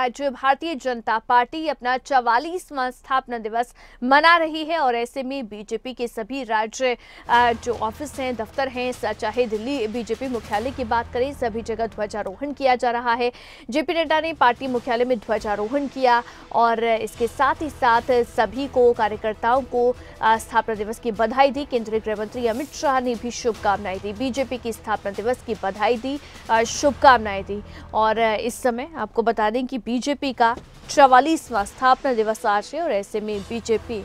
आज भारतीय जनता पार्टी अपना 44वां स्थापना दिवस मना रही है और ऐसे में बीजेपी के सभी राज्य जो ऑफिस हैं, दफ्तर हैं, चाहे दिल्ली बीजेपी मुख्यालय की बात करें, सभी जगह ध्वजारोहण किया जा रहा है। जेपी नड्डा ने पार्टी मुख्यालय में ध्वजारोहण किया और इसके साथ ही साथ सभी को, कार्यकर्ताओं को स्थापना दिवस की बधाई दी। केंद्रीय गृह मंत्री अमित शाह ने भी शुभकामनाएं दी, बीजेपी की स्थापना दिवस की बधाई दी, शुभकामनाएं दी। और इस समय आपको बता दें कि बीजेपी का 44वां स्थापना दिवस आज है और ऐसे में बीजेपी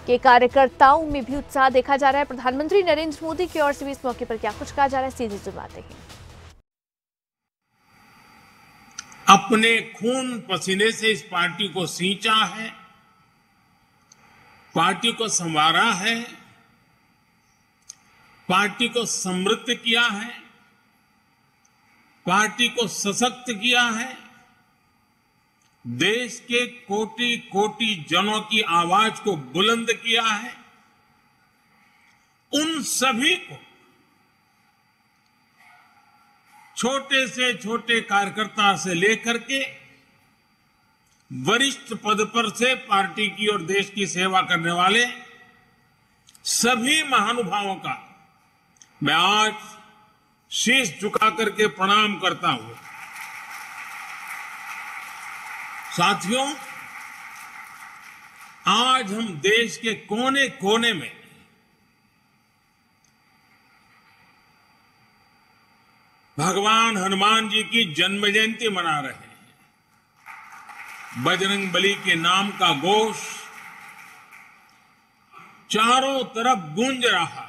के कार्यकर्ताओं में भी उत्साह देखा जा रहा है। प्रधानमंत्री नरेंद्र मोदी की ओर से भी इस मौके पर क्या कुछ कहा जा रहा है, सीधी सुनवाते हैं। अपने खून पसीने से इस पार्टी को सींचा है, पार्टी को संवारा है, पार्टी को समृद्ध किया है, पार्टी को सशक्त किया है, देश के कोटि कोटि जनों की आवाज को बुलंद किया है। उन सभी को, छोटे से छोटे कार्यकर्ता से लेकर के वरिष्ठ पद पर से पार्टी की और देश की सेवा करने वाले सभी महानुभावों का मैं आज शीश झुका करके प्रणाम करता हूं। साथियों, आज हम देश के कोने कोने में भगवान हनुमान जी की जन्म जयंती मना रहे हैं। बजरंग बली के नाम का घोष चारों तरफ गूंज रहा है।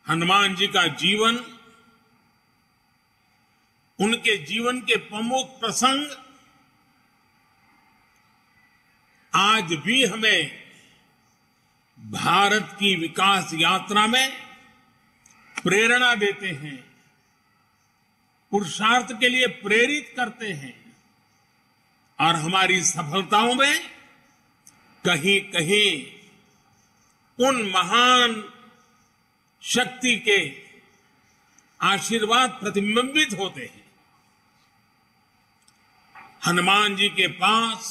हनुमान जी का जीवन, उनके जीवन के प्रमुख प्रसंग आज भी हमें भारत की विकास यात्रा में प्रेरणा देते हैं, पुरुषार्थ के लिए प्रेरित करते हैं और हमारी सफलताओं में कहीं कहीं उन महान शक्ति के आशीर्वाद प्रतिबिंबित होते हैं। हनुमान जी के पास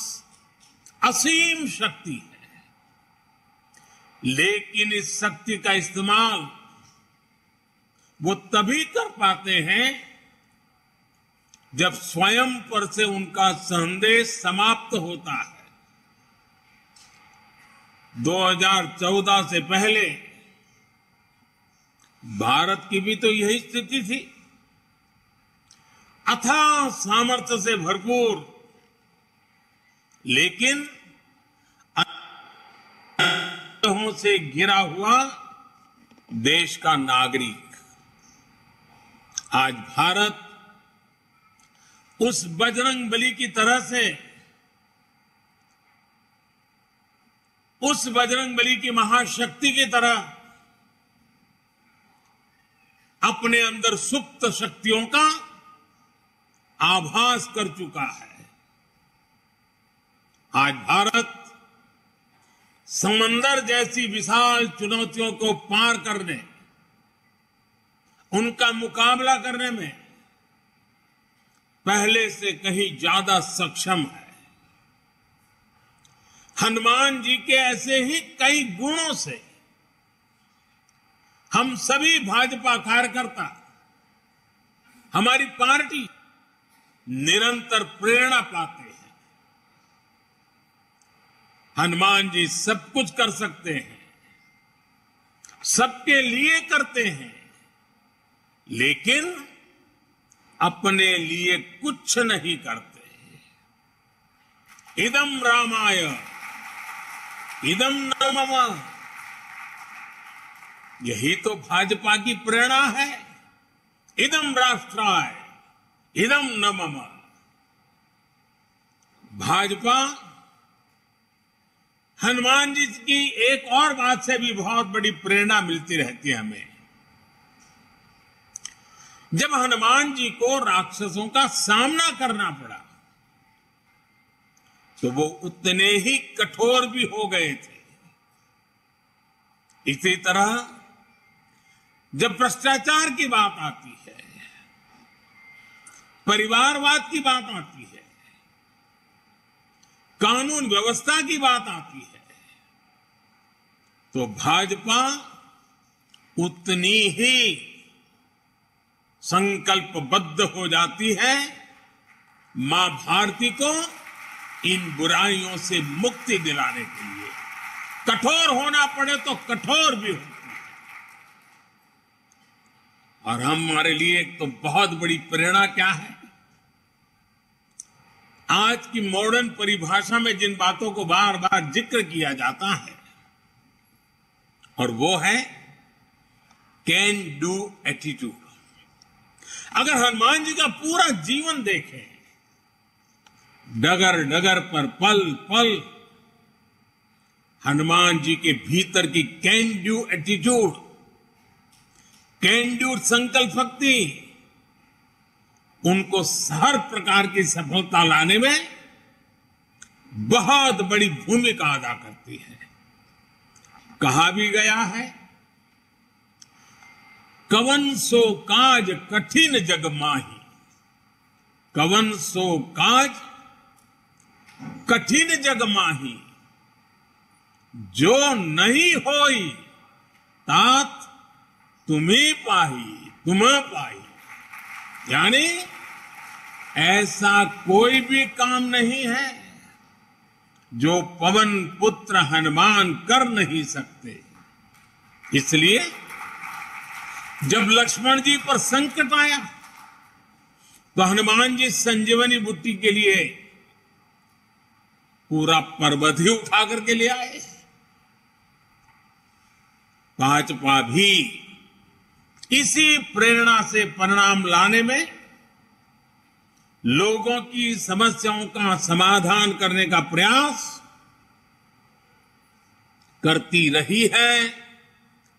असीम शक्ति है, लेकिन इस शक्ति का इस्तेमाल वो तभी कर पाते हैं जब स्वयं पर से उनका संदेश समाप्त होता है। 2014 से पहले भारत की भी तो यही स्थिति थी। अथाह सामर्थ्य से भरपूर, लेकिन से घिरा हुआ देश का नागरिक। आज भारत उस बजरंग बली की तरह से, उस बजरंग बली की महाशक्ति की तरह अपने अंदर सुप्त शक्तियों का आभास कर चुका है। आज भारत समंदर जैसी विशाल चुनौतियों को पार करने, उनका मुकाबला करने में पहले से कहीं ज्यादा सक्षम है। हनुमान जी के ऐसे ही कई गुणों से हम सभी भाजपा कार्यकर्ता, हमारी पार्टी निरंतर प्रेरणा पाते हैं। हनुमान जी सब कुछ कर सकते हैं, सबके लिए करते हैं, लेकिन अपने लिए कुछ नहीं करते। इदम रामाय इदम न मम, यही तो भाजपा की प्रेरणा है। इदम राष्ट्राय इदम न मम। भाजपा हनुमान जी की एक और बात से भी बहुत बड़ी प्रेरणा मिलती रहती है हमें। जब हनुमान जी को राक्षसों का सामना करना पड़ा तो वो उतने ही कठोर भी हो गए थे। इसी तरह जब भ्रष्टाचार की बात आती है, परिवारवाद की बात आती है, कानून व्यवस्था की बात आती है, तो भाजपा उतनी ही संकल्पबद्ध हो जाती है मां भारती को इन बुराइयों से मुक्ति दिलाने के लिए। कठोर होना पड़े तो कठोर भी होती है। और हमारे लिए एक तो बहुत बड़ी प्रेरणा क्या है, आज की मॉडर्न परिभाषा में जिन बातों को बार बार जिक्र किया जाता है, और वो है कैन डू एटीट्यूड। अगर हनुमान जी का पूरा जीवन देखें, डगर डगर पर पल पल हनुमान जी के भीतर की can do attitude, can do संकल्प शक्ति उनको हर प्रकार की सफलता लाने में बहुत बड़ी भूमिका अदा करती है। कहा भी गया है, कवन सो काज कठिन जग माही, कवन सो काज कठिन जग माही, जो नहीं होई तात तुम्हें पाही, तुम्हें पाई। यानी ऐसा कोई भी काम नहीं है जो पवन पुत्र हनुमान कर नहीं सकते। इसलिए जब लक्ष्मण जी पर संकट आया तो हनुमान जी संजीवनी बूटी के लिए पूरा पर्वत ही उठा करके ले आए। भाजपा भी इसी प्रेरणा से परिणाम लाने में, लोगों की समस्याओं का समाधान करने का प्रयास करती रही है,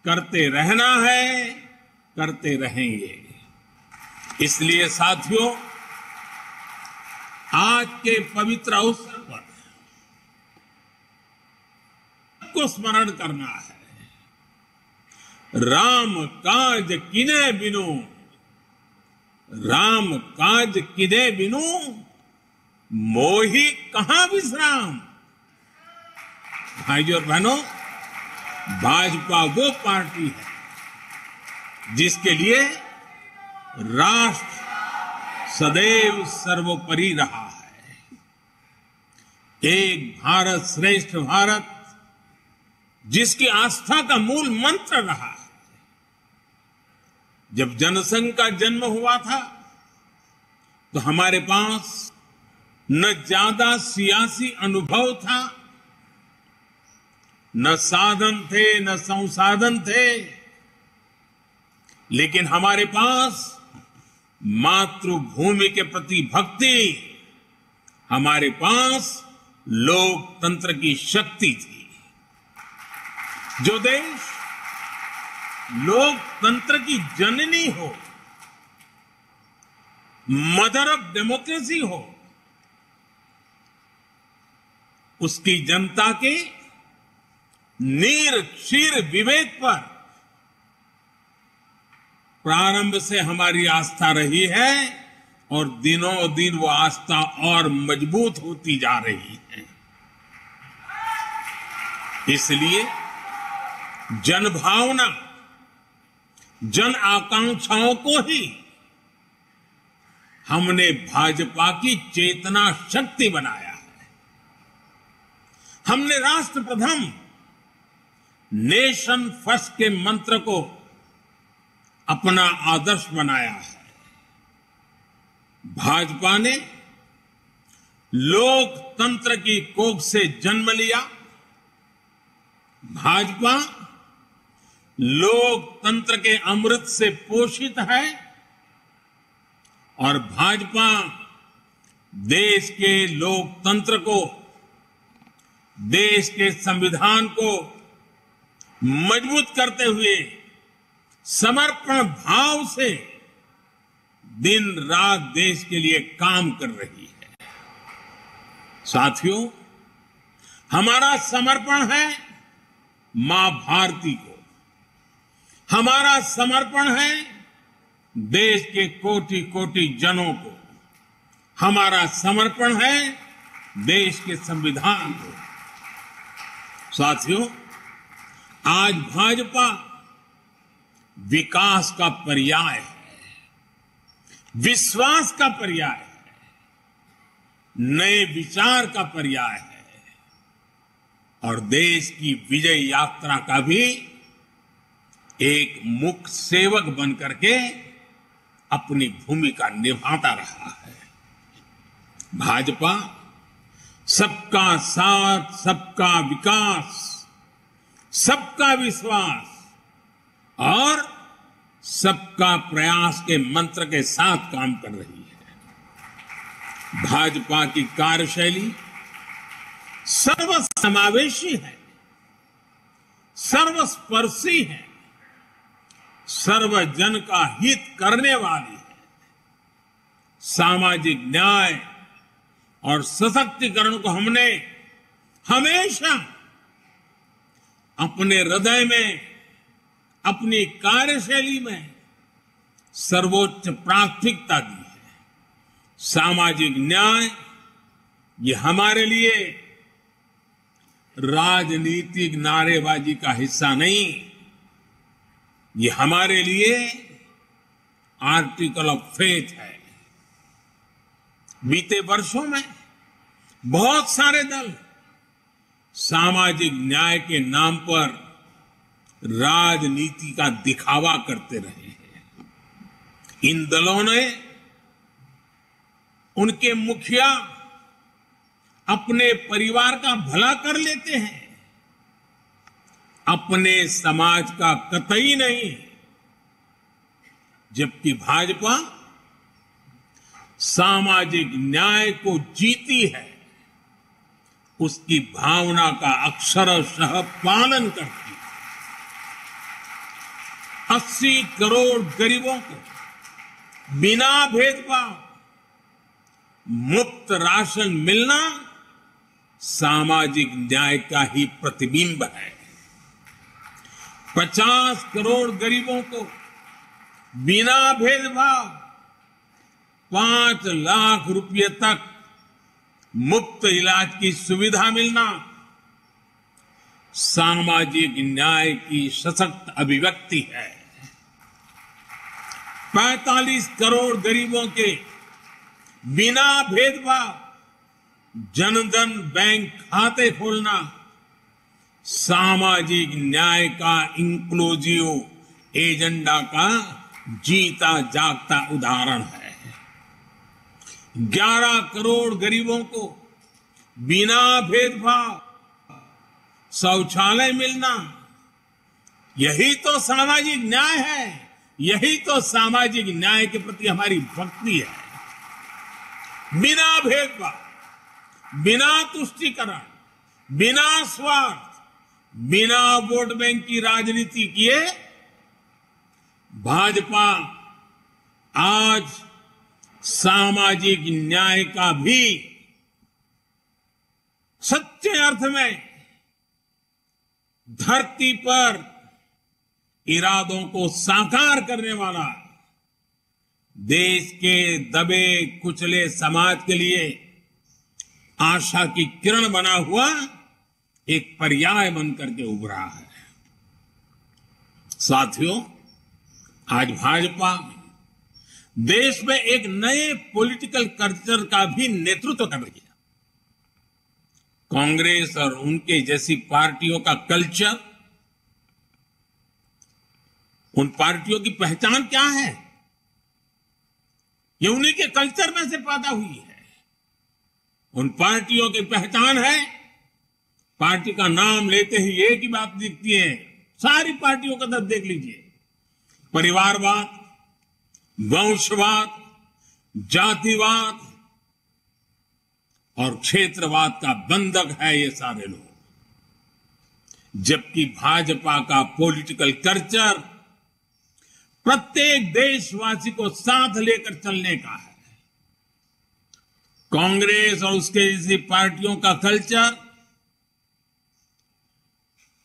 करते रहना है, करते रहेंगे। इसलिए साथियों, आज के पवित्र अवसर पर को स्मरण करना है, राम काज किने बिनु, राम काज किने बिनु मोहि कहां विश्राम। भाइयों और बहनों, भाजपा वो पार्टी है जिसके लिए राष्ट्र सदैव सर्वोपरि रहा है। एक भारत श्रेष्ठ भारत जिसकी आस्था का मूल मंत्र रहा है। जब जनसंघ का जन्म हुआ था तो हमारे पास न ज्यादा सियासी अनुभव था, न साधन थे, न संसाधन थे, लेकिन हमारे पास मातृभूमि के प्रति भक्ति, हमारे पास लोकतंत्र की शक्ति थी। जो देश लोकतंत्र की जननी हो, मदर ऑफ डेमोक्रेसी हो, उसकी जनता के नीर क्षीर विवेक पर प्रारंभ से हमारी आस्था रही है और दिनों दिन वो आस्था और मजबूत होती जा रही है। इसलिए जनभावना, जन आकांक्षाओं को ही हमने भाजपा की चेतना शक्ति बनाया है। हमने राष्ट्र प्रथम, नेशन फर्स्ट के मंत्र को अपना आदर्श बनाया है। भाजपा ने लोकतंत्र की कोख से जन्म लिया। भाजपा लोकतंत्र के अमृत से पोषित है और भाजपा देश के लोकतंत्र को, देश के संविधान को मजबूत करते हुए समर्पण भाव से दिन रात देश के लिए काम कर रही है। साथियों, हमारा समर्पण है मां भारती को, हमारा समर्पण है देश के कोटि कोटि जनों को। हमारा समर्पण है देश के संविधान को। साथियों, आज भाजपा विकास का पर्याय है, विश्वास का पर्याय है, नए विचार का पर्याय है और देश की विजय यात्रा का भी एक मुख्य सेवक बनकर के अपनी भूमिका निभाता रहा है। भाजपा सबका साथ, सबका विकास, सबका विश्वास और सबका प्रयास के मंत्र के साथ काम कर रही है। भाजपा की कार्यशैली सर्वसमावेशी है, सर्वस्पर्शी है, सर्वजन का हित करने वाली है। सामाजिक न्याय और सशक्तिकरण को हमने हमेशा अपने हृदय में, अपनी कार्यशैली में सर्वोच्च प्राथमिकता दी है। सामाजिक न्याय ये हमारे लिए राजनीतिक नारेबाजी का हिस्सा नहीं, ये हमारे लिए आर्टिकल ऑफ फेथ है। बीते वर्षों में बहुत सारे दल सामाजिक न्याय के नाम पर राजनीति का दिखावा करते रहे हैं। इन दलों ने, उनके मुखिया अपने परिवार का भला कर लेते हैं, अपने समाज का कतई नहीं, जबकि भाजपा सामाजिक न्याय को जीती है, उसकी भावना का अक्षरशः पालन करती है। 80 करोड़ गरीबों को बिना भेदभाव मुफ्त राशन मिलना सामाजिक न्याय का ही प्रतिबिंब है। 50 करोड़ गरीबों को बिना भेदभाव 5 लाख रुपए तक मुफ्त इलाज की सुविधा मिलना सामाजिक न्याय की सशक्त अभिव्यक्ति है। 45 करोड़ गरीबों के बिना भेदभाव जनधन बैंक खाते खोलना सामाजिक न्याय का इंक्लूसिव एजेंडा का जीता जागता उदाहरण है। 11 करोड़ गरीबों को बिना भेदभाव शौचालय मिलना, यही तो सामाजिक न्याय है, यही तो सामाजिक न्याय के प्रति हमारी भक्ति है। बिना भेदभाव, बिना तुष्टीकरण, बिना स्वार्थ, बिना वोट बैंक की राजनीति किए भाजपा आज सामाजिक न्याय का भी सच्चे अर्थ में धरती पर इरादों को साकार करने वाला, देश के दबे कुचले समाज के लिए आशा की किरण बना हुआ एक पर्याय बनकर के उभरा है। साथियों, आज भाजपा देश में एक नए पॉलिटिकल कल्चर का भी नेतृत्व कर रही है। कांग्रेस और उनके जैसी पार्टियों का कल्चर, उन पार्टियों की पहचान क्या है? ये उन्हीं के कल्चर में से पैदा हुई है। उन पार्टियों की पहचान है, पार्टी का नाम लेते ही एक ही बात दिखती है, सारी पार्टियों का तरफ देख लीजिए, परिवारवाद, वंशवाद, जातिवाद और क्षेत्रवाद का बंधक है ये सारे लोग। जबकि भाजपा का पॉलिटिकल कल्चर प्रत्येक देशवासी को साथ लेकर चलने का है। कांग्रेस और उसके जैसी पार्टियों का कल्चर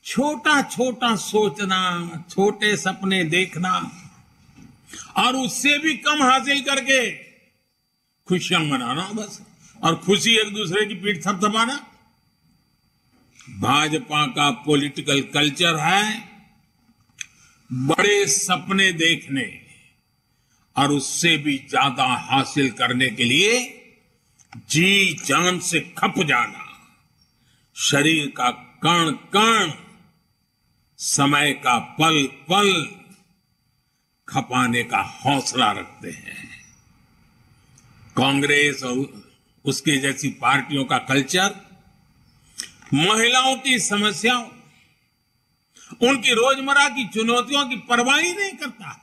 छोटा छोटा सोचना, छोटे सपने देखना और उससे भी कम हासिल करके खुशियां मनाना बस, और खुशी एक दूसरे की पीठ थपथपाना। भाजपा का पॉलिटिकल कल्चर है बड़े सपने देखने और उससे भी ज्यादा हासिल करने के लिए जी जान से खप जाना, शरीर का कण कण, समय का पल पल खपाने का हौसला रखते हैं। कांग्रेस और उसके जैसी पार्टियों का कल्चर महिलाओं की समस्याओं, उनकी रोजमर्रा की चुनौतियों की परवाह ही नहीं करता है,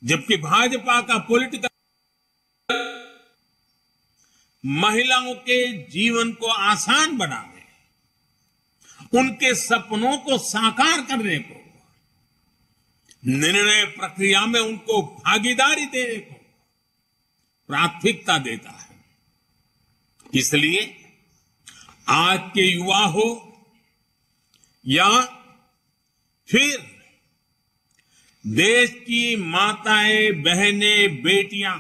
जबकि भाजपा का पॉलिटिकल महिलाओं के जीवन को आसान बनाने, उनके सपनों को साकार करने को, निर्णय प्रक्रिया में उनको भागीदारी देने को प्राथमिकता देता है। इसलिए आज के युवा हो या फिर देश की माताएं, बहनें, बेटियां,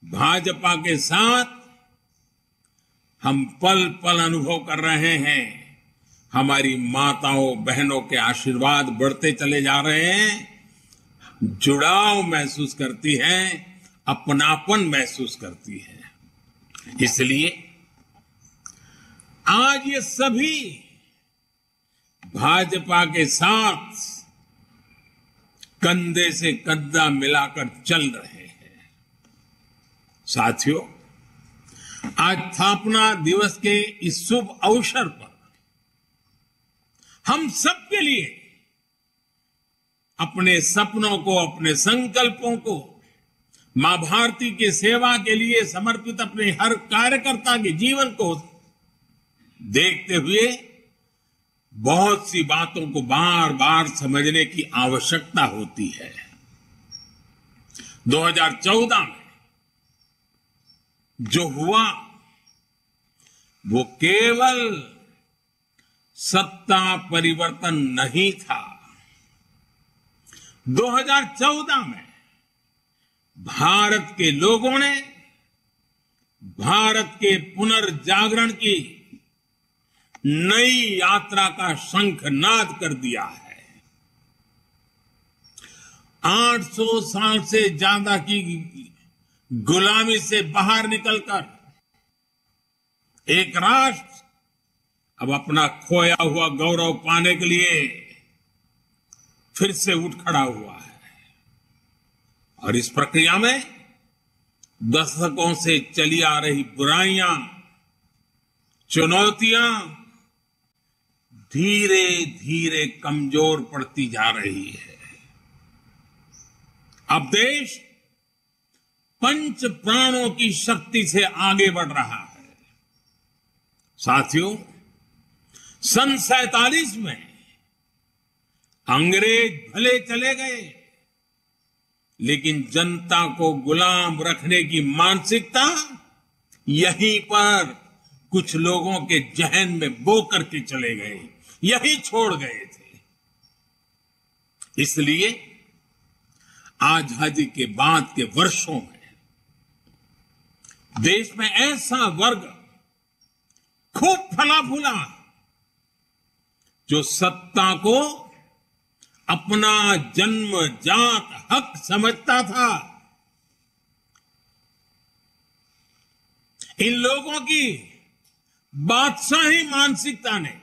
भाजपा के साथ हम पल पल अनुभव कर रहे हैं। हमारी माताओं बहनों के आशीर्वाद बढ़ते चले जा रहे हैं, जुड़ाव महसूस करती हैं, अपनापन महसूस करती हैं। इसलिए आज ये सभी भाजपा के साथ कंधे से कंधा मिलाकर चल रहे हैं। साथियों, आज स्थापना दिवस के इस शुभ अवसर पर हम सबके लिए अपने सपनों को, अपने संकल्पों को, मां भारती की सेवा के लिए समर्पित अपने हर कार्यकर्ता के जीवन को देखते हुए बहुत सी बातों को बार बार समझने की आवश्यकता होती है। 2014 में जो हुआ वो केवल सत्ता परिवर्तन नहीं था। 2014 में भारत के लोगों ने भारत के पुनर्जागरण की नई यात्रा का शंखनाद कर दिया है। 800 साल से ज्यादा की गुलामी से बाहर निकलकर एक राष्ट्र अब अपना खोया हुआ गौरव पाने के लिए फिर से उठ खड़ा हुआ है। और इस प्रक्रिया में दशकों से चली आ रही बुराइयां, चुनौतियां धीरे धीरे कमजोर पड़ती जा रही है। अब देश पंच प्राणों की शक्ति से आगे बढ़ रहा है। साथियों, सन 47 में अंग्रेज भले चले गए, लेकिन जनता को गुलाम रखने की मानसिकता यहीं पर कुछ लोगों के जहन में बो करके चले गए, यही छोड़ गए थे। इसलिए आजादी के बाद के वर्षों में देश में ऐसा वर्ग खूब फला फूला जो सत्ता को अपना जन्मजात हक समझता था। इन लोगों की बादशाही मानसिकता ने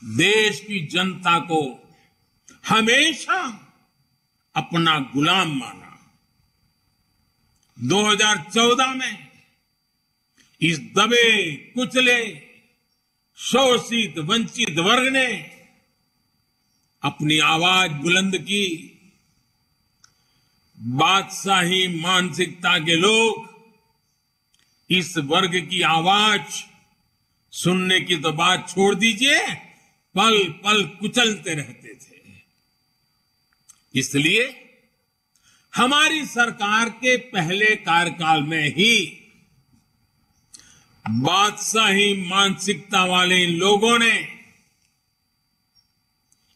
देश की जनता को हमेशा अपना गुलाम माना। 2014 में इस दबे कुचले शोषित वंचित वर्ग ने अपनी आवाज बुलंद की। बादशाही मानसिकता के लोग इस वर्ग की आवाज सुनने की तो बात छोड़ दीजिए, पल पल कुचलते रहते थे। इसलिए हमारी सरकार के पहले कार्यकाल में ही बादशाही मानसिकता वाले इन लोगों ने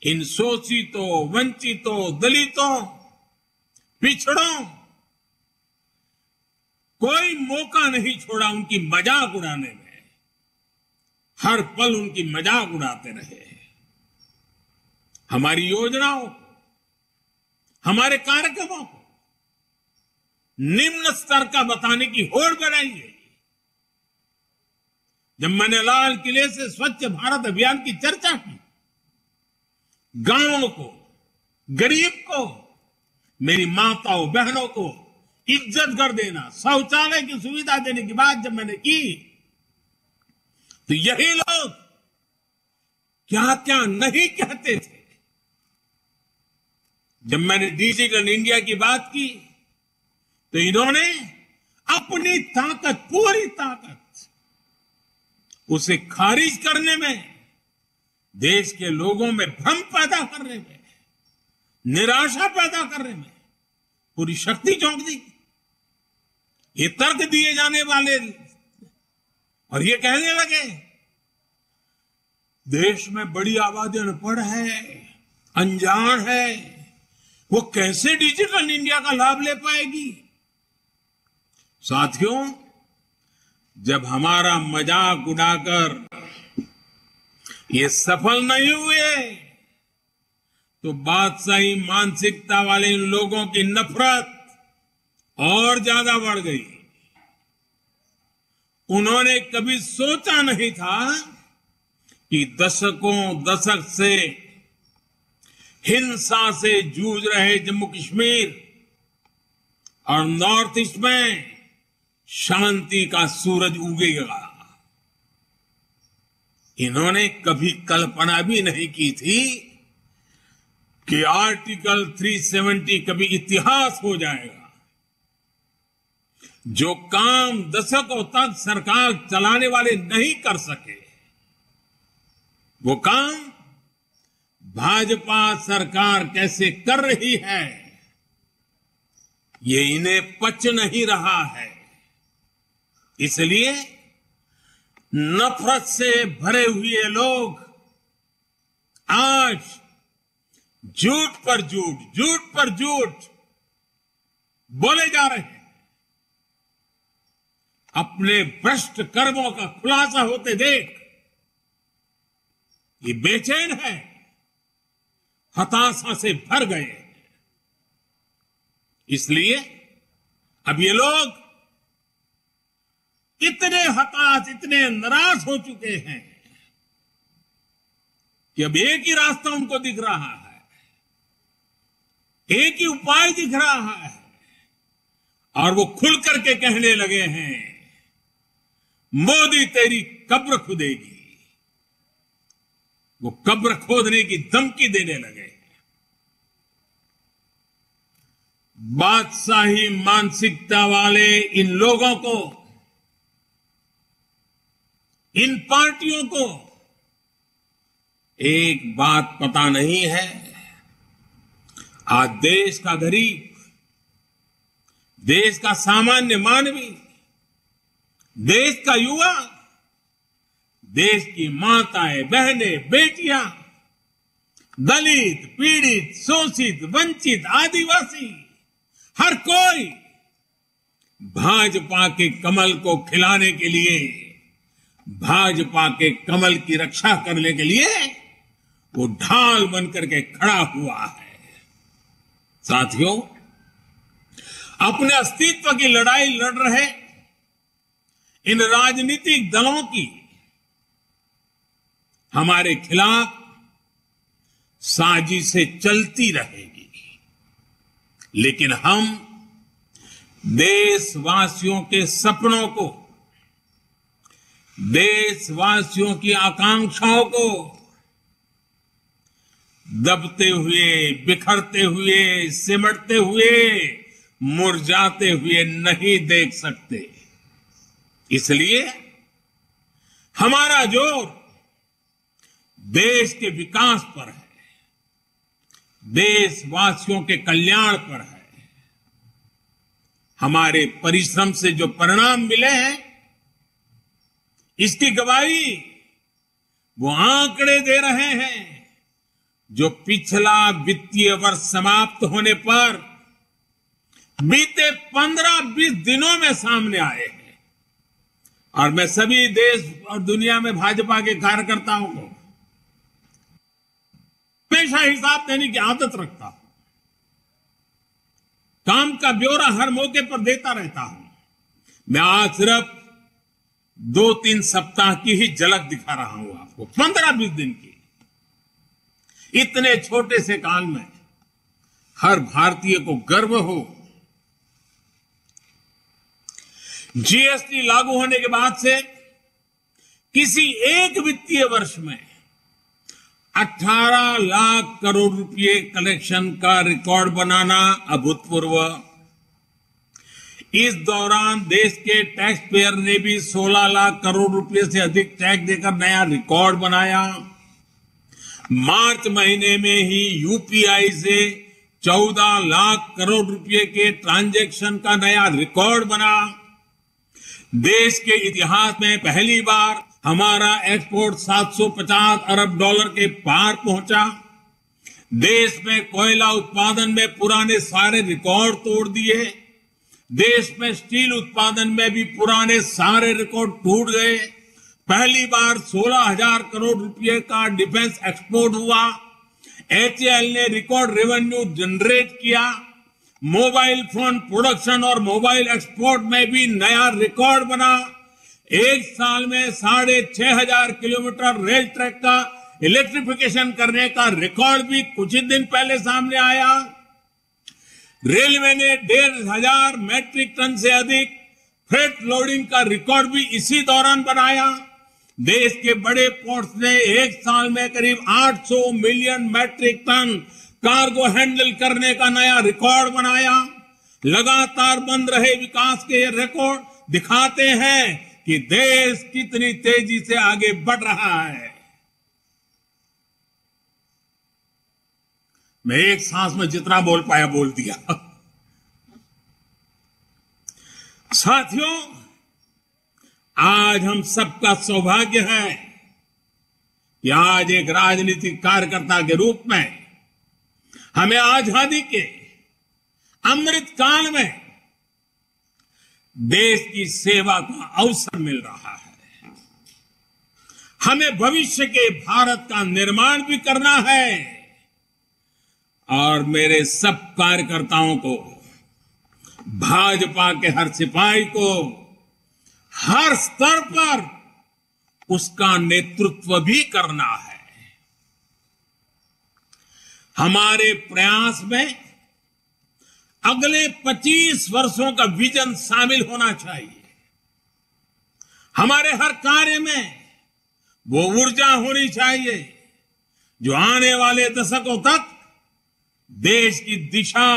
इन शोषितों, वंचितों, दलितों, पिछड़ों कोई मौका नहीं छोड़ा उनकी मजाक उड़ाने में। हर पल उनकी मजाक उड़ाते रहे। हमारी योजनाओं को, हमारे कार्यक्रमों को निम्न स्तर का बताने की होड़ बनाई गई। जब मैंने लाल किले से स्वच्छ भारत अभियान की चर्चा की, गांवों को, गरीब को, मेरी माताओं बहनों को इज्जत कर देना, शौचालय की सुविधा देने की बात जब मैंने की, तो यही लोग क्या क्या नहीं कहते थे। जब मैंने डिजिटल इंडिया की बात की तो इन्होंने अपनी ताकत, पूरी ताकत उसे खारिज करने में, देश के लोगों में भ्रम पैदा करने में, निराशा पैदा करने में पूरी शक्ति झोंक दी। ये तर्क दिए जाने वाले और ये कहने लगे देश में बड़ी आबादी अनपढ़ है, अनजान है, वो कैसे डिजिटल इंडिया का लाभ ले पाएगी। साथियों, जब हमारा मजाक उड़ाकर ये सफल नहीं हुए तो बादशाही मानसिकता वाले इन लोगों की नफरत और ज्यादा बढ़ गई। उन्होंने कभी सोचा नहीं था कि दशक से हिंसा से जूझ रहे जम्मू कश्मीर और नॉर्थ ईस्ट में शांति का सूरज उगेगा। इन्होंने कभी कल्पना भी नहीं की थी कि आर्टिकल 370 कभी इतिहास हो जाएगा। जो काम दशकों तक सरकार चलाने वाले नहीं कर सके, वो काम भाजपा सरकार कैसे कर रही है, ये इन्हें पच नहीं रहा है। इसलिए नफरत से भरे हुए लोग आज झूठ पर झूठ, झूठ पर झूठ बोले जा रहे हैं। अपने भ्रष्ट कर्मों का खुलासा होते देख ये बेचैन है, हताशा से भर गए। इसलिए अब ये लोग इतने हताश, इतने नाराज हो चुके हैं कि अब एक ही रास्ता उनको दिख रहा है, एक ही उपाय दिख रहा है, और वो खुल करके कहने लगे हैं मोदी तेरी कब्र खुदेगी। वो कब्र खोदने की धमकी देने लगे। बादशाही मानसिकता वाले इन लोगों को, इन पार्टियों को एक बात पता नहीं है। आज देश का गरीब, देश का सामान्य मानवी, देश का युवा, देश की माताएं, बहनें, बेटियां, दलित, पीड़ित, शोषित, वंचित, आदिवासी, हर कोई भाजपा के कमल को खिलाने के लिए, भाजपा के कमल की रक्षा करने के लिए वो ढाल बनकर के खड़ा हुआ है। साथियों, अपने अस्तित्व की लड़ाई लड़ रहे इन राजनीतिक दलों की हमारे खिलाफ साजिशें चलती रहेगी, लेकिन हम देशवासियों के सपनों को, देशवासियों की आकांक्षाओं को दबते हुए, बिखरते हुए, सिमटते हुए, मुरझाते हुए नहीं देख सकते। इसलिए हमारा जोर देश के विकास पर है, देशवासियों के कल्याण पर है। हमारे परिश्रम से जो परिणाम मिले हैं, इसकी गवाही वो आंकड़े दे रहे हैं जो पिछला वित्तीय वर्ष समाप्त होने पर बीते 15-20 दिनों में सामने आए हैं। और मैं सभी देश और दुनिया में भाजपा के कार्यकर्ताओं को हमेशा हिसाब देने की आदत रखता हूं। काम का ब्यौरा हर मौके पर देता रहता हूं। मैं आज सिर्फ 2-3 सप्ताह की ही झलक दिखा रहा हूं आपको, 15-20 दिन की। इतने छोटे से काल में हर भारतीय को गर्व हो। जीएसटी लागू होने के बाद से किसी एक वित्तीय वर्ष में 18 लाख करोड़ रुपए कलेक्शन का रिकॉर्ड बनाना अभूतपूर्व। इस दौरान देश के टैक्स पेयर ने भी 16 लाख करोड़ रुपए से अधिक टैक्स देकर नया रिकॉर्ड बनाया। मार्च महीने में ही यूपीआई से 14 लाख करोड़ रुपए के ट्रांजैक्शन का नया रिकॉर्ड बना। देश के इतिहास में पहली बार हमारा एक्सपोर्ट 750 अरब डॉलर के पार पहुंचा। देश में कोयला उत्पादन में पुराने सारे रिकॉर्ड तोड़ दिए। देश में स्टील उत्पादन में भी पुराने सारे रिकॉर्ड टूट गए। पहली बार 16,000 करोड़ रुपए का डिफेंस एक्सपोर्ट हुआ। एचएएल ने रिकॉर्ड रेवेन्यू जनरेट किया। मोबाइल फोन प्रोडक्शन और मोबाइल एक्सपोर्ट में भी नया रिकॉर्ड बना। एक साल में 6,500 किलोमीटर रेल ट्रैक का इलेक्ट्रिफिकेशन करने का रिकॉर्ड भी कुछ ही दिन पहले सामने आया। रेलवे ने 1,500 मैट्रिक टन से अधिक फ्रेट लोडिंग का रिकॉर्ड भी इसी दौरान बनाया। देश के बड़े पोर्ट्स ने एक साल में करीब 800 million metric ton cargo handle करने का नया रिकॉर्ड बनाया। लगातार बन रहे विकास के ये रिकॉर्ड दिखाते हैं कि देश कितनी तेजी से आगे बढ़ रहा है। मैं एक सांस में जितना बोल पाया बोल दिया। साथियों, आज हम सबका सौभाग्य है कि आज एक राजनीतिक कार्यकर्ता के रूप में हमें आजादी के अमृत काल में देश की सेवा का अवसर मिल रहा है। हमें भविष्य के भारत का निर्माण भी करना है और मेरे सब कार्यकर्ताओं को, भाजपा के हर सिपाही को हर स्तर पर उसका नेतृत्व भी करना है। हमारे प्रयास में अगले 25 वर्षों का विजन शामिल होना चाहिए। हमारे हर कार्य में वो ऊर्जा होनी चाहिए जो आने वाले दशकों तक देश की दिशा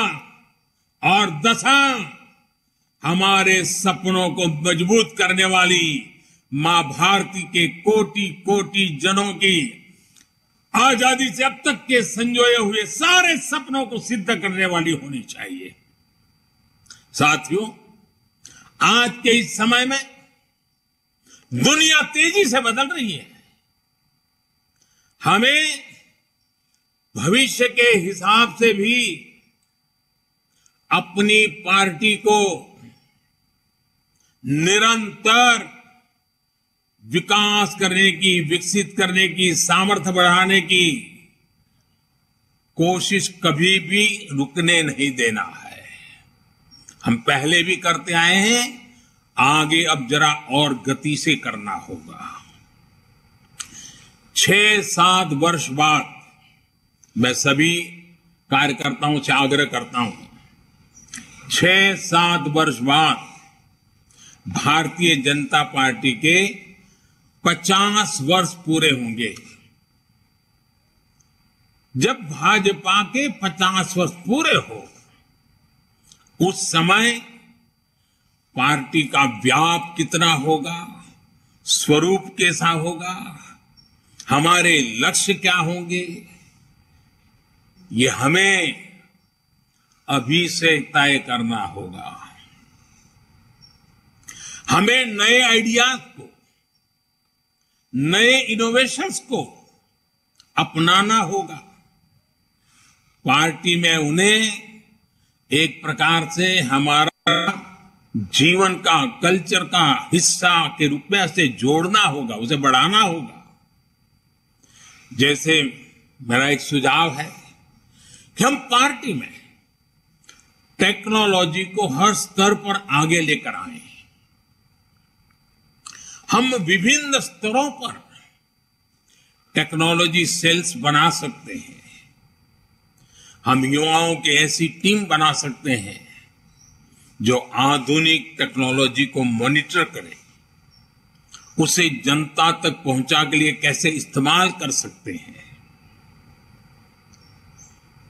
और दशा, हमारे सपनों को मजबूत करने वाली मां भारती के कोटि कोटि जनों की आजादी से अब तक के संजोए हुए सारे सपनों को सिद्ध करने वाली होनी चाहिए। साथियों, आज के इस समय में दुनिया तेजी से बदल रही है। हमें भविष्य के हिसाब से भी अपनी पार्टी को निरंतर विकास करने की, विकसित करने की, सामर्थ्य बढ़ाने की कोशिश कभी भी रुकने नहीं देना है। हम पहले भी करते आए हैं, आगे अब जरा और गति से करना होगा। 6-7 वर्ष बाद मैं सभी कार्यकर्ताओं से आग्रह करता हूं, 6-7 वर्ष बाद भारतीय जनता पार्टी के 50 वर्ष पूरे होंगे। जब भाजपा के 50 वर्ष पूरे हो, उस समय पार्टी का व्याप कितना होगा, स्वरूप कैसा होगा, हमारे लक्ष्य क्या होंगे, ये हमें अभी से तय करना होगा। हमें नए आइडियाज को, नए इनोवेशंस को अपनाना होगा। पार्टी में उन्हें एक प्रकार से हमारा जीवन का, कल्चर का हिस्सा के रूप में उसे जोड़ना होगा, उसे बढ़ाना होगा। जैसे मेरा एक सुझाव है कि हम पार्टी में टेक्नोलॉजी को हर स्तर पर आगे लेकर आए। हम विभिन्न स्तरों पर टेक्नोलॉजी सेल्स बना सकते हैं। हम युवाओं की ऐसी टीम बना सकते हैं जो आधुनिक टेक्नोलॉजी को मॉनिटर करे, उसे जनता तक पहुंचा के लिए कैसे इस्तेमाल कर सकते हैं।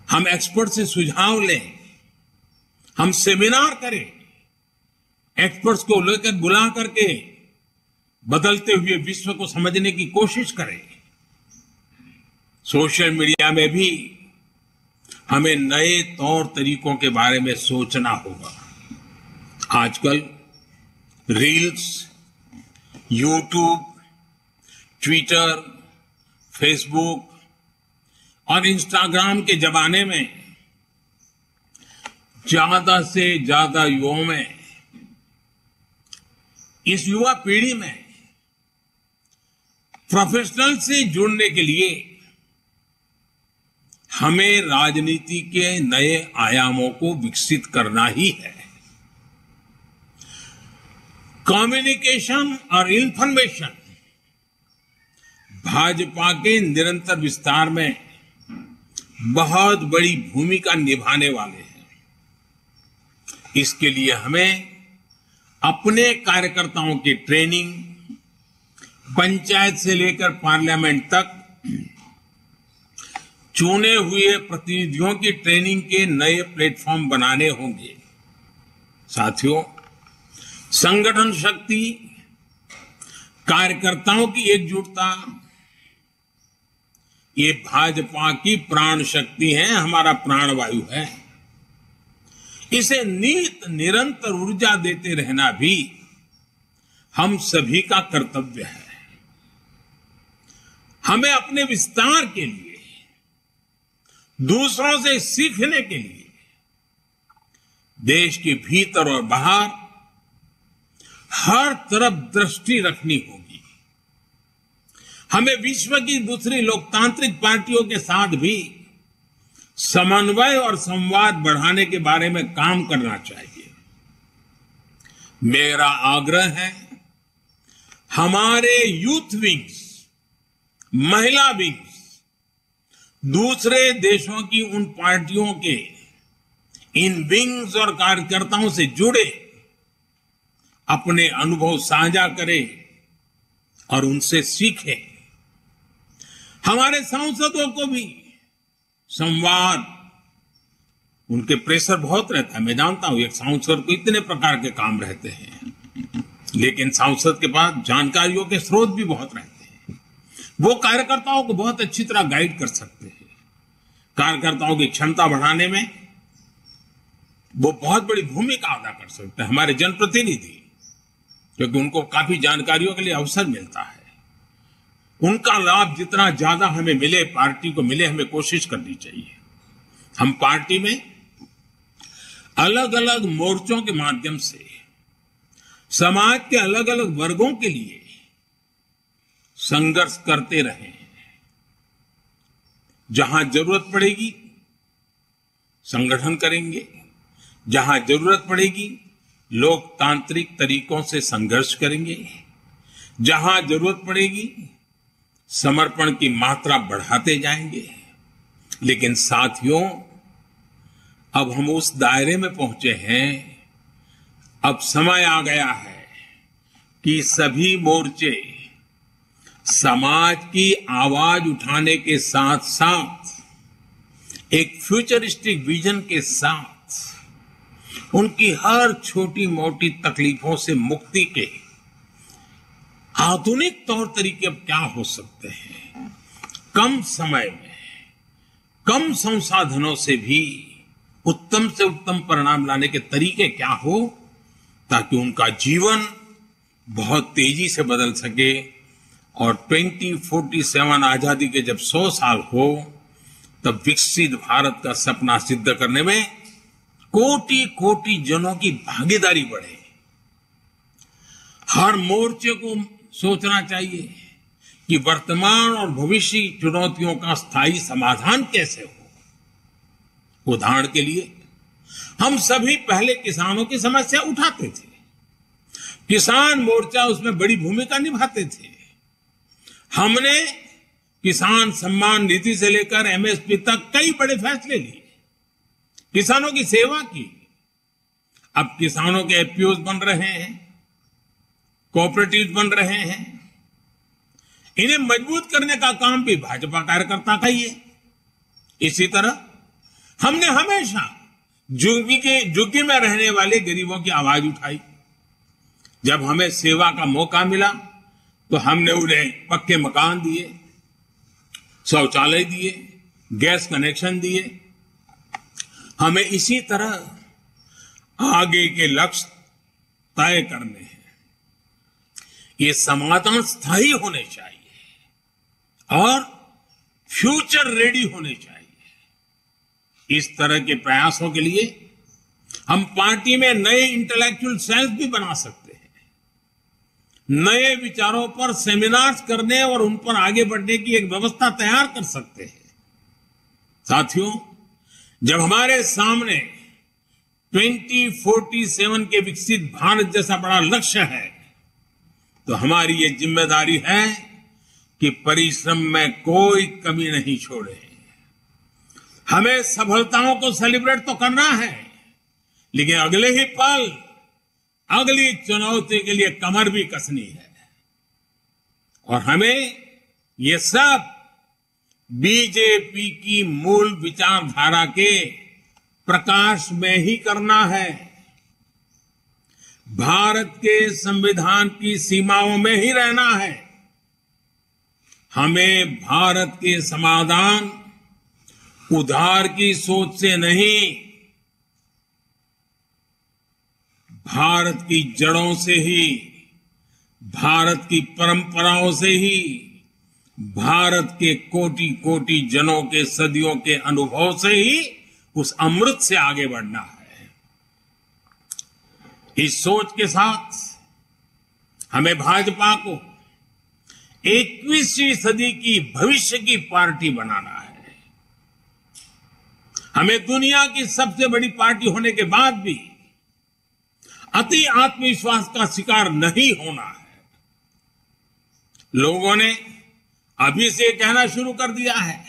हम एक्सपर्ट से सुझाव लें, हम सेमिनार करें, एक्सपर्ट्स को लेकर बुला करके बदलते हुए विश्व को समझने की कोशिश करें। सोशल मीडिया में भी हमें नए तौर तरीकों के बारे में सोचना होगा। आजकल रील्स, यूट्यूब, ट्विटर, फेसबुक और इंस्टाग्राम के जमाने में ज्यादा से ज्यादा युवाओं में, इस युवा पीढ़ी में प्रोफेशनल से जुड़ने के लिए हमें राजनीति के नए आयामों को विकसित करना ही है। कम्युनिकेशन और इंफॉर्मेशन भाजपा के निरंतर विस्तार में बहुत बड़ी भूमिका निभाने वाले हैं। इसके लिए हमें अपने कार्यकर्ताओं की ट्रेनिंग, पंचायत से लेकर पार्लियामेंट तक चुने हुए प्रतिनिधियों की ट्रेनिंग के नए प्लेटफॉर्म बनाने होंगे। साथियों, संगठन शक्ति, कार्यकर्ताओं की एकजुटता, ये भाजपा की प्राण शक्ति है, हमारा प्राणवायु है। इसे नित निरंतर ऊर्जा देते रहना भी हम सभी का कर्तव्य है। हमें अपने विस्तार के लिए, दूसरों से सीखने के लिए देश के भीतर और बाहर हर तरफ दृष्टि रखनी होगी। हमें विश्व की दूसरी लोकतांत्रिक पार्टियों के साथ भी समन्वय और संवाद बढ़ाने के बारे में काम करना चाहिए। मेरा आग्रह है, हमारे यूथ विंग्स, महिला विंग्स दूसरे देशों की उन पार्टियों के इन विंग्स और कार्यकर्ताओं से जुड़े, अपने अनुभव साझा करें और उनसे सीखें। हमारे सांसदों को भी संवाद, उनके प्रेशर बहुत रहता है। मैं जानता हूं एक सांसद को इतने प्रकार के काम रहते हैं, लेकिन सांसद के पास जानकारियों के स्रोत भी बहुत रहते हैं। वो कार्यकर्ताओं को बहुत अच्छी तरह गाइड कर सकते हैं। कार्यकर्ताओं की क्षमता बढ़ाने में वो बहुत बड़ी भूमिका अदा कर सकते हैं, हमारे जनप्रतिनिधि, क्योंकि उनको काफी जानकारियों के लिए अवसर मिलता है। उनका लाभ जितना ज्यादा हमें मिले, पार्टी को मिले, हमें कोशिश करनी चाहिए। हम पार्टी में अलग अलग मोर्चों के माध्यम से समाज के अलग अलग वर्गों के लिए संघर्ष करते रहें। जहां जरूरत पड़ेगी संगठन करेंगे, जहां जरूरत पड़ेगी लोकतांत्रिक तरीकों से संघर्ष करेंगे, जहां जरूरत पड़ेगी समर्पण की मात्रा बढ़ाते जाएंगे। लेकिन साथियों, अब हम उस दायरे में पहुंचे हैं, अब समय आ गया है कि सभी मोर्चे समाज की आवाज उठाने के साथ साथ एक फ्यूचरिस्टिक विजन के साथ उनकी हर छोटी मोटी तकलीफों से मुक्ति के आधुनिक तौर तरीके अब क्या हो सकते हैं, कम समय में, कम संसाधनों से भी उत्तम से उत्तम परिणाम लाने के तरीके क्या हो, ताकि उनका जीवन बहुत तेजी से बदल सके और 2047 आजादी के जब 100 साल हो, तब विकसित भारत का सपना सिद्ध करने में कोटि कोटि जनों की भागीदारी बढ़े। हर मोर्चे को सोचना चाहिए कि वर्तमान और भविष्य की चुनौतियों का स्थायी समाधान कैसे हो। उदाहरण के लिए हम सभी पहले किसानों की समस्या उठाते थे, किसान मोर्चा उसमें बड़ी भूमिका निभाते थे। हमने किसान सम्मान निधि से लेकर एमएसपी तक कई बड़े फैसले लिए, किसानों की सेवा की। अब किसानों के एफपीओज बन रहे हैं, कोऑपरेटिव बन रहे हैं। इन्हें मजबूत करने का काम भी भाजपा कार्यकर्ता का ही है। इसी तरह हमने हमेशा झुग्गी में रहने वाले गरीबों की आवाज उठाई। जब हमें सेवा का मौका मिला तो हमने उन्हें पक्के मकान दिए, शौचालय दिए, गैस कनेक्शन दिए। हमें इसी तरह आगे के लक्ष्य तय करने हैं। ये समाधान स्थायी होने चाहिए और फ्यूचर रेडी होने चाहिए। इस तरह के प्रयासों के लिए हम पार्टी में नए इंटेलेक्चुअल सेल्स भी बना सकते हैं, नए विचारों पर सेमिनार्स करने और उन पर आगे बढ़ने की एक व्यवस्था तैयार कर सकते हैं। साथियों, जब हमारे सामने 2047 के विकसित भारत जैसा बड़ा लक्ष्य है तो हमारी ये जिम्मेदारी है कि परिश्रम में कोई कमी नहीं छोड़े। हमें सफलताओं को सेलिब्रेट तो करना है, लेकिन अगले ही पल अगली चुनौती के लिए कमर भी कसनी है। और हमें ये सब बीजेपी की मूल विचारधारा के प्रकाश में ही करना है, भारत के संविधान की सीमाओं में ही रहना है। हमें भारत के समाधान उधार की सोच से नहीं, भारत की जड़ों से ही, भारत की परंपराओं से ही, भारत के कोटि कोटि जनों के सदियों के अनुभव से ही उस अमृत से आगे बढ़ना है। इस सोच के साथ हमें भाजपा को 21वीं सदी की भविष्य की पार्टी बनाना है। हमें दुनिया की सबसे बड़ी पार्टी होने के बाद भी अति आत्मविश्वास का शिकार नहीं होना है। लोगों ने अभी से कहना शुरू कर दिया है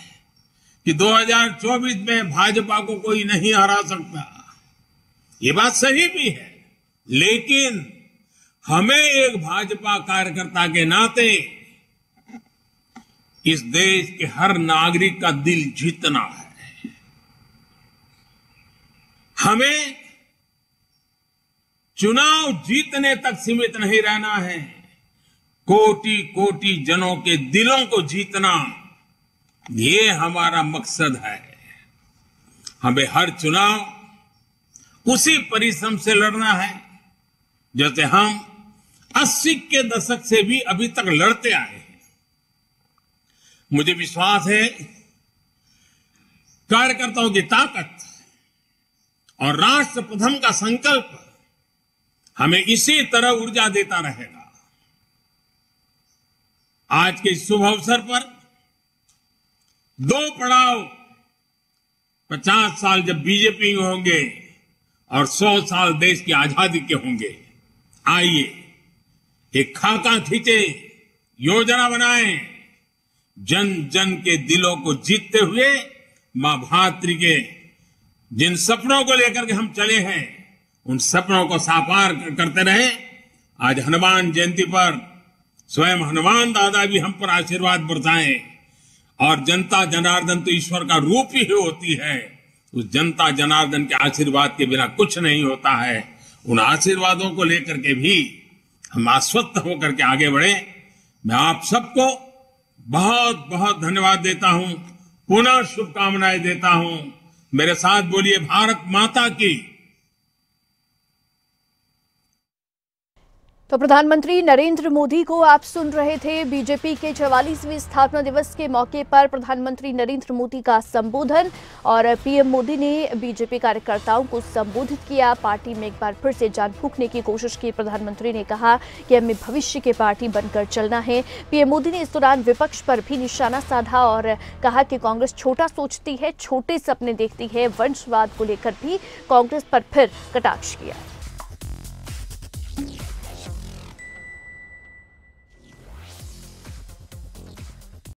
कि 2024 में भाजपा को कोई नहीं हरा सकता। ये बात सही भी है, लेकिन हमें एक भाजपा कार्यकर्ता के नाते इस देश के हर नागरिक का दिल जीतना है। हमें चुनाव जीतने तक सीमित नहीं रहना है, कोटि कोटि जनों के दिलों को जीतना, ये हमारा मकसद है। हमें हर चुनाव उसी परिश्रम से लड़ना है जैसे हम 80 के दशक से भी अभी तक लड़ते आए हैं। मुझे विश्वास है कार्यकर्ताओं की ताकत और राष्ट्र प्रथम का संकल्प हमें इसी तरह ऊर्जा देता रहेगा। आज के इस शुभ अवसर पर 2 पड़ाव 50 साल जब बीजेपी होंगे और 100 साल देश की आजादी के होंगे। आइए एक खाका खींचे, योजना बनाएं, जन जन के दिलों को जीतते हुए मां भातृ के जिन सपनों को लेकर के हम चले हैं उन सपनों को साकार करते रहे। आज हनुमान जयंती पर स्वयं हनुमान दादा भी हम पर आशीर्वाद बरसाएं। और जनता जनार्दन तो ईश्वर का रूप ही होती है, उस जनता जनार्दन के आशीर्वाद के बिना कुछ नहीं होता है। उन आशीर्वादों को लेकर के भी हम आश्वस्त होकर के आगे बढ़े। मैं आप सबको बहुत बहुत धन्यवाद देता हूं, पुनः शुभकामनाएं देता हूं। मेरे साथ बोलिए भारत माता की। तो प्रधानमंत्री नरेंद्र मोदी को आप सुन रहे थे। बीजेपी के 44वें स्थापना दिवस के मौके पर प्रधानमंत्री नरेंद्र मोदी का संबोधन और पीएम मोदी ने बीजेपी कार्यकर्ताओं को संबोधित किया। पार्टी में एक बार फिर से जान फूंकने की कोशिश की। प्रधानमंत्री ने कहा कि हमें भविष्य की पार्टी बनकर चलना है। पीएम मोदी ने इस दौरान विपक्ष पर भी निशाना साधा और कहा कि कांग्रेस छोटा सोचती है, छोटे सपने देखती है। वंशवाद को लेकर भी कांग्रेस पर फिर कटाक्ष किया।